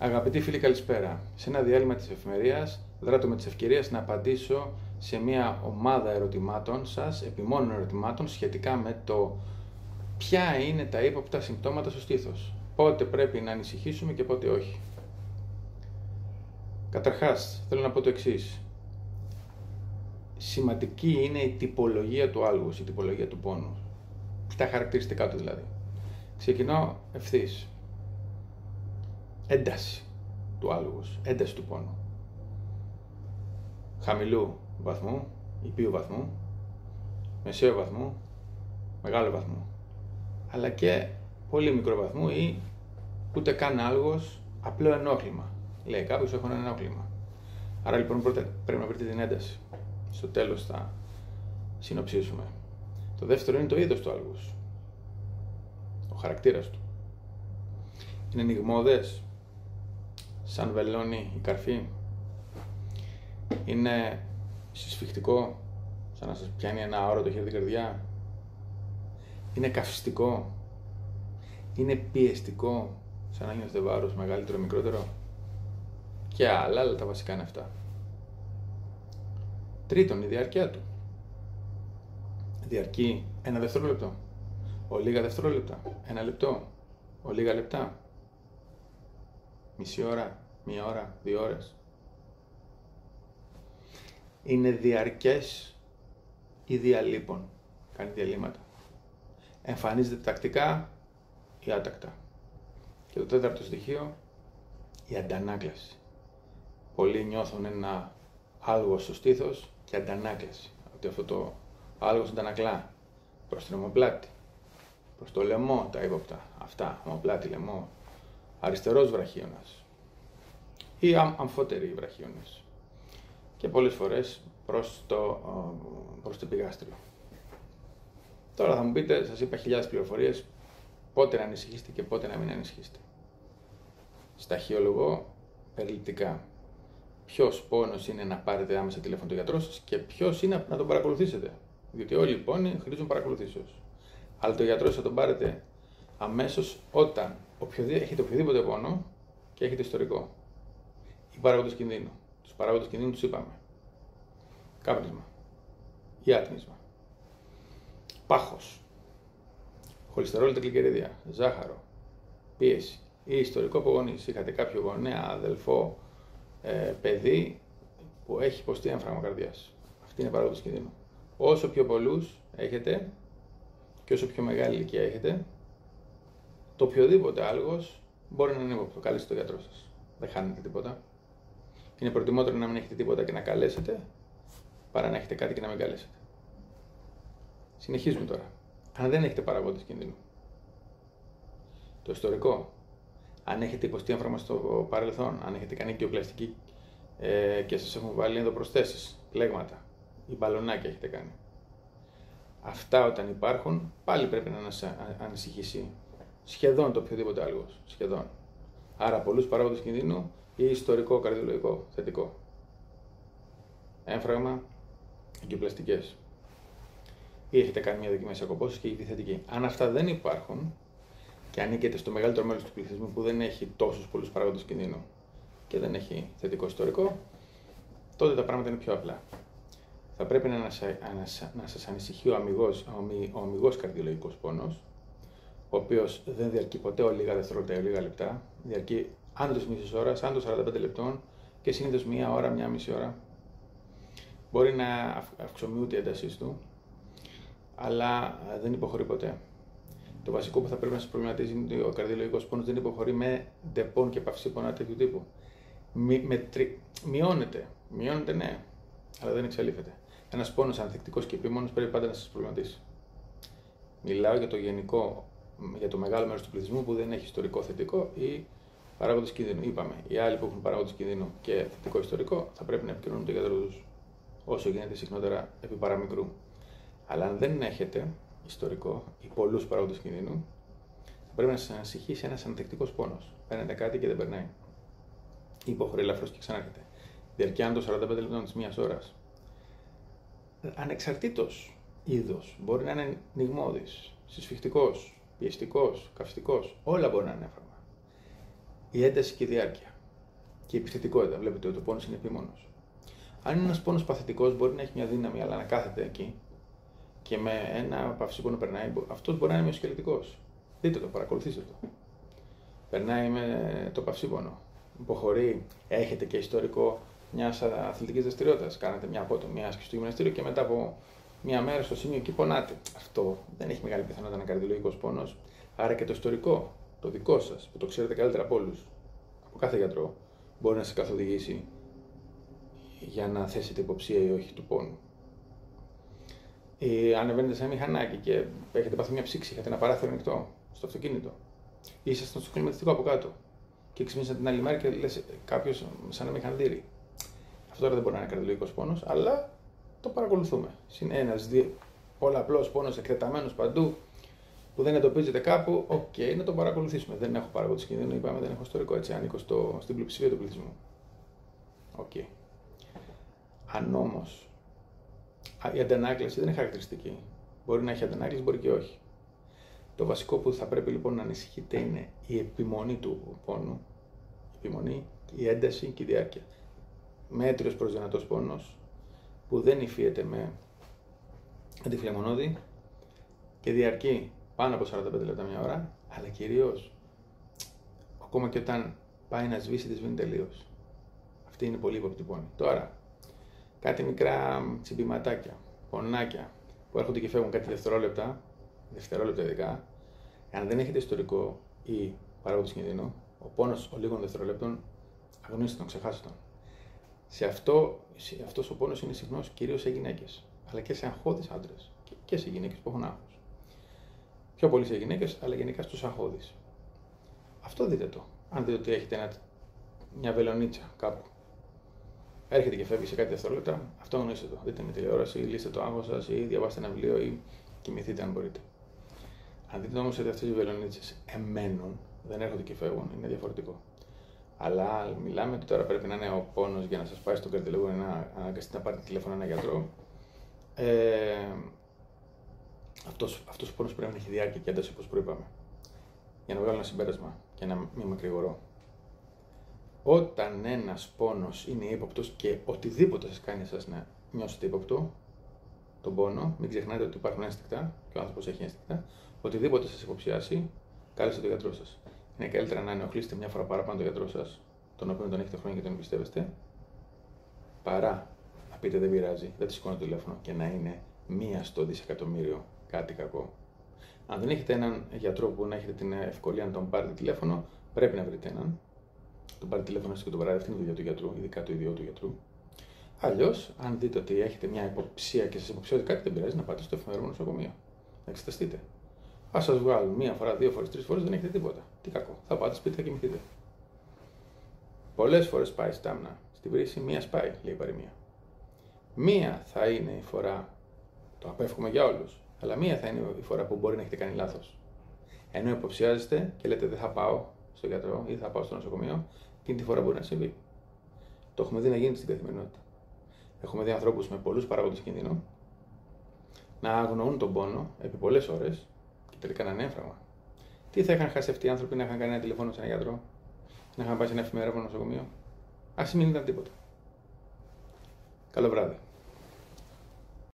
Αγαπητοί φίλοι, καλησπέρα. Σε ένα διάλειμμα της εφημερίας, δράτω με τις ευκαιρίες να απαντήσω σε μια ομάδα ερωτημάτων σας, επιμόνων ερωτημάτων, σχετικά με το ποια είναι τα ύποπτα συμπτώματα στο στήθος. Πότε πρέπει να ανησυχήσουμε και πότε όχι. Καταρχάς, θέλω να πω το εξής. Σημαντική είναι η τυπολογία του άλγους, η τυπολογία του πόνου. Τα χαρακτηριστικά του δηλαδή. Ξεκινώ ευθύς. Ένταση του άλγους, ένταση του πόνου. Χαμηλού βαθμού, υπείου βαθμού, μεσαίου βαθμού, μεγάλου βαθμού. Αλλά και πολύ μικρό βαθμού ή ούτε καν άλγος, απλό ενόχλημα. Λέει κάποιος, έχω ένα ενόχλημα. Άρα λοιπόν πρώτα πρέπει να βρείτε την ένταση. Στο τέλος θα συνοψίσουμε. Το δεύτερο είναι το είδος του άλγους. Ο χαρακτήρας του. Είναι ανοιγμώδες, σαν βελόνι η καρφή. Είναι συσφιχτικό, σαν να σας πιάνει ένα αόρατο χέρι την καρδιά. Είναι καυστικό. Είναι πιεστικό, σαν να νιώθετε βάρος μεγαλύτερο, μικρότερο. Και άλλα, αλλά τα βασικά είναι αυτά. Τρίτον, η διάρκεια του. Διαρκεί 1 δευτερόλεπτο, ολίγα δευτερόλεπτα, 1 λεπτό, ολίγα λεπτά, μισή ώρα, 1 ώρα, 2 ώρες. Είναι διαρκές ή διαλείπων, κάνει διαλύματα. Εμφανίζεται τακτικά ή άτακτα. Και το τέταρτο στοιχείο, η αντανάκλαση. Πολλοί νιώθουν ένα άλγος στο στήθος και αντανάκλαση. Ότι αυτό το άλγος αντανακλά προς την ομοπλάτη, προς το λαιμό, τα ύποπτα. Αυτά, ομοπλάτη, λαιμό, αριστερός βραχίωνας ή αμφότεροι βραχίωνες. Και πολλές φορές προς το επιγάστριο. Τώρα θα μου πείτε, σας είπα χιλιάδες πληροφορίες, πότε να ανησυχήσετε και πότε να μην ανησυχήσετε. Σταχυολογώ περιληπτικά ποιος πόνος είναι να πάρετε άμεσα τηλέφωνο τον γιατρό σας και ποιος είναι να τον παρακολουθήσετε. Διότι όλοι οι πόνοι χρήζουν παρακολουθήσεως. Αλλά τον γιατρό σας θα τον πάρετε αμέσως όταν έχετε οποιοδήποτε πόνο και έχετε ιστορικό. Οι παράγοντες κινδύνου. Τους παράγοντες κινδύνου τους είπαμε. Κάπνισμα ή άτμισμα. Πάχος. Χολυστερόλη τρικλικερίδια. Ζάχαρο. Πίεση. Ή ιστορικό από γονείς. Είχατε κάποιο γονέα, αδελφό, παιδί που έχει υποστεί έμφραγμα καρδιάς. Αυτή είναι παράγοντες κινδύνου. Όσο πιο πολλούς έχετε και όσο πιο μεγάλη ηλικία έχετε, το οποιοδήποτε άλγος μπορεί να είναι ύποπτο. Καλέστε τον γιατρό σας. Δεν χάνετε τίποτα. Είναι προτιμότερο να μην έχετε τίποτα και να καλέσετε παρά να έχετε κάτι και να μην καλέσετε. Συνεχίζουμε τώρα. Αν δεν έχετε παραγόντες κινδύνου, το ιστορικό, αν έχετε υποστεί έμφραγμα στο παρελθόν, αν έχετε κάνει οικειοπλαστική και σας έχουν βάλει ενδοπροσθέσεις, πλέγματα ή μπαλονάκια έχετε κάνει. Αυτά όταν υπάρχουν, πάλι πρέπει να ανησυχήσει σχεδόν το οποιοδήποτε άλγος. Σχεδόν. Άρα πολλούς παράγοντες κινδύνου ή ιστορικό καρδιολογικό θετικό. Έμφραγμα, οικειοπλαστικές. Ή έχετε κάνει μια δοκιμασία ακοπόσης και η θετική. Αν αυτά δεν υπάρχουν και ανήκετε στο μεγαλύτερο μέρος του πληθυσμού που δεν έχει τόσους πολλούς παράγοντες κινδύνου και δεν έχει θετικό ιστορικό, τότε τα πράγματα είναι πιο απλά. Θα πρέπει να σας ανησυχεί ο αμιγός καρδιολογικός πόνος, ο οποίος δεν διαρκεί ποτέ ολίγα δευτερόλεπτα ή ολίγα λεπτά, διαρκεί άνω της μισής ώρας, άνω των 45 λεπτών και συνήθως 1 ώρα, 1,5 ώρα. Μπορεί να αυξομοιούται η έντασή του, αλλά δεν υποχωρεί ποτέ. Το βασικό που θα πρέπει να σας προβληματίζει είναι ότι ο καρδιολογικός πόνος δεν υποχωρεί με ντεπών και παυσίπονα τέτοιου τύπου. Μειώνεται ναι, αλλά δεν εξαλείφεται. Ένας πόνος ανθεκτικός και επίμονος πρέπει πάντα να σας προβληματίσει. Μιλάω για το γενικό, για το μεγάλο μέρος του πληθυσμού που δεν έχει ιστορικό θετικό ή παράγοντες κινδύνου. Είπαμε, οι άλλοι που έχουν παράγοντες κινδύνου και θετικό ιστορικό θα πρέπει να επικοινωνούν τον γιατρό τους όσο γίνεται συχνότερα επί παραμικρού. Αλλά αν δεν έχετε ιστορικό ή πολλούς παράγοντες κινδύνου, θα πρέπει να σας ανησυχήσει ένας ανθεκτικός πόνος. Παίρνετε κάτι και δεν περνάει. Υποχωρεί ελαφρώς και ξανάρχεται. Διαρκεί άνω των 45 λεπτών της 1 ώρας. Ανεξαρτήτως είδος, μπορεί να είναι νιγμώδης, συσφιχτικός, πιεστικός, καυστικός, όλα μπορεί να είναι έμφραγμα. Η ένταση και η διάρκεια. και η επιθετικότητα. Βλέπετε ότι ο πόνος είναι επίμονος. Αν είναι ένας πόνος παθητικός, μπορεί να έχει μια δύναμη, αλλά να κάθεται εκεί και με ένα παυσίπονο περνάει, αυτός μπορεί να είναι μυοσκελετικός. Δείτε το, παρακολουθήστε το. Περνάει με το παυσίπονο. Υποχωρεί, έχετε και ιστορικό μιας αθλητικής δραστηριότητας. Κάνετε μια απότομη, μια άσκηση στο γυμναστήριο και μετά από μια μέρα στο σημείο εκεί πονάτε. Αυτό δεν έχει μεγάλη πιθανότητα να είναι καρδιολογικός πόνος. Άρα και το ιστορικό, το δικό σας, που το ξέρετε καλύτερα από όλους, από κάθε γιατρό, μπορεί να σας καθοδηγήσει για να θέσετε υποψία ή όχι του πόνου. Ανεβαίνετε σε ένα μηχανάκι και έχετε πάθει μια ψήξη, είχατε ένα παράθυρο ανοιχτό στο αυτοκίνητο, ή ήσασταν στο κλιματιστικό από κάτω και ξυπνήσατε την άλλη μέρα και λες κάποιος σαν ένα μηχανδύρι. Αυτό τώρα δεν μπορεί να είναι καρδιολογικός πόνος, αλλά το παρακολουθούμε. Είναι ένας πολλαπλός πόνος εκτεταμένος παντού που δεν εντοπίζεται κάπου, να το παρακολουθήσουμε. Δεν έχω παραγωγή κινδύνου, είπαμε, δεν έχω ιστορικό, έτσι, ανήκω στην πλειοψηφία του πληθυσμού. Αν όμως η αντανάκλαση δεν είναι χαρακτηριστική, μπορεί να έχει αντανάκλαση, μπορεί και όχι. Το βασικό που θα πρέπει λοιπόν να ανησυχείτε είναι η επιμονή του πόνου, η επιμονή, η ένταση και η διάρκεια. Μέτριος προς δυνατός πόνος που δεν υφίεται με αντιφλεγμονώδη και διαρκεί πάνω από 45 λεπτά μια ώρα, αλλά κυρίως ακόμα και όταν πάει να σβήσει, τη σβήνει τελείως. Αυτή είναι πολύ ύποπτη πόνη. Τώρα, κάτι μικρά τσιμπηματάκια, πονάκια που έρχονται και φεύγουν κάτι δευτερόλεπτα ειδικά, αν δεν έχετε ιστορικό ή παράγοντα κινδύνου, ο πόνος των λίγων δευτερολέπτων αγνοήστε τον, ξεχάστε τον. Αυτός ο πόνος είναι συχνός κυρίως σε γυναίκες, αλλά και σε αγχώδεις άντρες και σε γυναίκες που έχουν άγχος. Πιο πολύ σε γυναίκες, αλλά γενικά στους αγχώδεις. Αυτό δείτε το. Αν δείτε ότι έχετε μια βελονίτσα κάπου, έρχεται και φεύγει σε κάτι δευτερόλεπτα, αυτό γνωρίστε το. Δείτε με τηλεόραση, λύστε το άγχος σας ή διαβάστε ένα βιβλίο ή κοιμηθείτε αν μπορείτε. Αν δείτε όμως ότι αυτές οι βελονίτσες εμένουν, δεν έρχονται και φεύγουν, είναι διαφορετικό. Αλλά μιλάμε ότι τώρα πρέπει να είναι ο πόνος για να σας πάει στον καρδιολόγο ή να αναγκαστείτε να πάρετε τηλέφωνο έναν γιατρό. Αυτός ο πόνος πρέπει να έχει διάρκεια και ένταση όπως προείπαμε. Για να βγάλω ένα συμπέρασμα και να μην μακρηγορώ. Όταν ένας πόνος είναι ύποπτος και οτιδήποτε σας κάνει εσάς να νιώσετε ύποπτο, τον πόνο, μην ξεχνάτε ότι υπάρχουν ένστικτα και ο άνθρωπος έχει ένστικτα. Οτιδήποτε σας υποψιάσει, κάλεστε τον γιατρό σας. Είναι καλύτερα να ενοχλήσετε μια φορά παραπάνω τον γιατρό σας, τον οποίο τον έχετε χρόνια και τον εμπιστεύεστε, παρά να πείτε δεν πειράζει, δεν τη σηκώνω το τηλέφωνο και να είναι μία στο δισεκατομμύριο κάτι κακό. Αν δεν έχετε έναν γιατρό που να έχετε την ευκολία να τον πάρετε τηλέφωνο, πρέπει να βρείτε έναν. Τον πάρετε τηλέφωνο και τον παράδειγμα, αυτή είναι η δουλειά του γιατρού, ειδικά το ιδιό του γιατρού. Αλλιώς, αν δείτε ότι έχετε μια υποψία και σας υποψιάζει κάτι, δεν πειράζει να πάτε στο εφημερινό νοσοκομείο. Να εξεταστείτε. Αν σας βγάλουν μία φορά, δύο φορές, τρεις φορές, δεν έχετε τίποτα. Τι κακό. Θα πάτε σπίτι, θα κοιμηθείτε. Πολλές φορές πάει στάμνα. Στη βρύση, μία σπάει, λέει η παροιμία. Μία θα είναι η φορά, το απέφχομαι για όλους, αλλά μία θα είναι η φορά που μπορεί να έχετε κάνει λάθος. Ενώ υποψιάζεστε και λέτε δεν θα πάω στον γιατρό ή θα πάω στο νοσοκομείο, εκείνη τη φορά μπορεί να συμβεί. Το έχουμε δει να γίνεται στην καθημερινότητα. Έχουμε δει ανθρώπους με πολλούς παράγοντες κινδύνου να αγνοούν τον πόνο επί πολλές ώρες και τελικά να είναι έμφραγμα. Τι θα είχαν χάσει αυτοί οι άνθρωποι να είχαν κάνει ένα τηλεφώνο σε έναν γιατρό, να είχαν πάει σε ένα εφημερεύον νοσοκομείο? Ας μην ήταν τίποτα. Καλό βράδυ.